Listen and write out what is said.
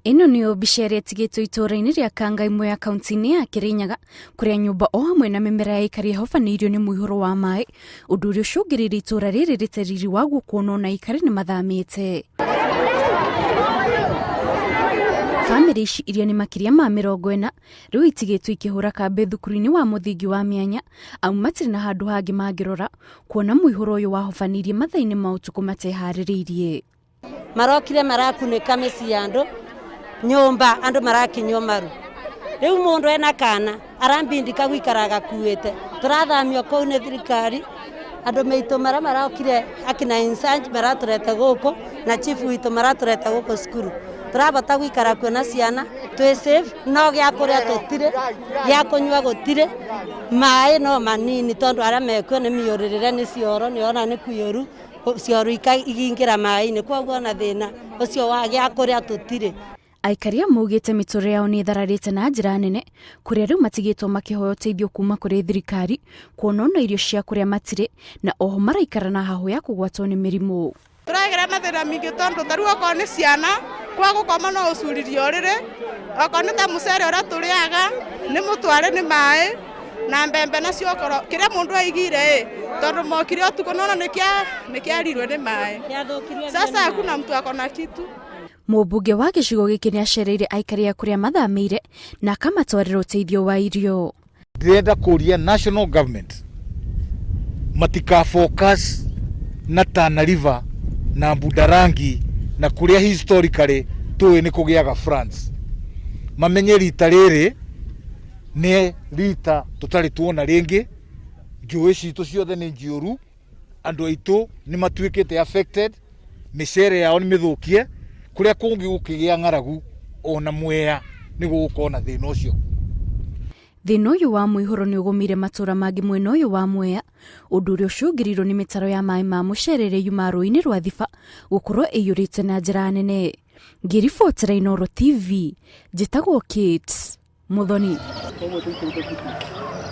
Ino niyo mbica ĩrĩa ĩtigĩtwo itũũra-inĩ rĩa Kangaimwe ya kaunti-inĩ ya Kirinyaga, kũrĩa nyũmba o hamwe na mĩmera ya aikari yahobanĩirio nĩ mũihũro wa maĩ, ũndũ ũrĩa ũcũngĩrĩirie itũũra rĩrĩ rĩte riri waguo kuonwo na aikari nĩ mathamĩte. Bamĩrĩ ici iria nĩ makĩria ma 40 rĩu itigĩtwo ikĩhũra kambĩ thukuru-inĩ wa mũthingi wa Mĩanya, amu matirĩ na handũ hangĩ mangĩrora kuona mũihũro ũyũ wahobanĩirie mathaa-inĩ ma ũtukũ mateharĩrĩirie. Marokire marakunĩka mĩciĩ ya andũ, nyũmba andũ marakinywo maru. Rĩu mũndũ ena kana arambindika gwĩkara gakuĩte, tũrathamio kũu nĩ thirikari. Andũ maitũ marokire akina insanji maratũrete gũkũ na chief witũ maratũrete gũkũ cukuru. Turabata gwĩkara kuona ciana twĩ safe, no gĩa kũrĩa tũtirĩ, gĩa kũnyua gũtirĩ, maĩ no manini tondũ arĩa mekuo nĩ mĩũrĩrĩre nĩ cioro, nĩ ona nĩ kũiyũru cioro ikingĩra maĩ-inĩ, koguo na thĩna ũcio wa gĩa kũrĩa tũtirĩ. Aikari maugĩte mĩtũrĩre yao nĩ ĩthararĩte na njĩra nene, kũrĩa rĩu matigĩtwo makĩhoya ũteithio kuma kũrĩ thirikari, kuona ona irio cia kũrĩa matirĩ, na oho maraikara na hahũ ya kũgwatwo nĩ mĩrimũ. Tũragerera mathĩna mingĩ tondũ tarĩu okorwo nĩ ciana, kwa gũkoma no ũcuririe ũrĩrĩ, okorwo nĩ ta mũcere ũrĩa tũrĩaga, nĩ mũtware nĩ maĩ, na mbembe nacio okorwo kĩrĩa mũndũ aigire tondũ mokire ũtukũ nona nĩkĩarirwo nĩ maĩ. Sasa hakuna mtu akona kitu. Mũmbunge wa gĩcigo gĩkĩ nĩ acereire aikari a kũrĩa mathamĩire na akamatwarĩra ũteithio wa irio. Ndĩrenda kũria national government matika focus na Tana River na Budarangi na kũrĩa historically tũĩ nĩ kũgĩaga France. Mamenye rita rĩrĩ nĩ rita tũtarĩ tuona rĩngĩ, njũĩ citũ ciothe nĩ njĩũru, andũ aitũ nĩ matuĩkĩte affected, mĩcere yao nĩ mĩthũkie, kũrĩa kũngĩ gũkĩgĩa ng'aragu ona Mwea nĩ gũgũkorwo na thĩna ũcio. Thĩna ũyũ wa mũihũro nĩ ũgũmire matũũra mangĩ mwena ũyũ wa Mwea, ũndũ ũrĩa ũcũngĩrĩirio nĩ mĩtaro ya maĩ ma mũcerere yuma rũĩ-inĩ rwa Thiba gũkorwo ĩiyũrĩte na njĩra nene. Ngĩribotera Inooro TV, njĩtagwo Kate Muthoni.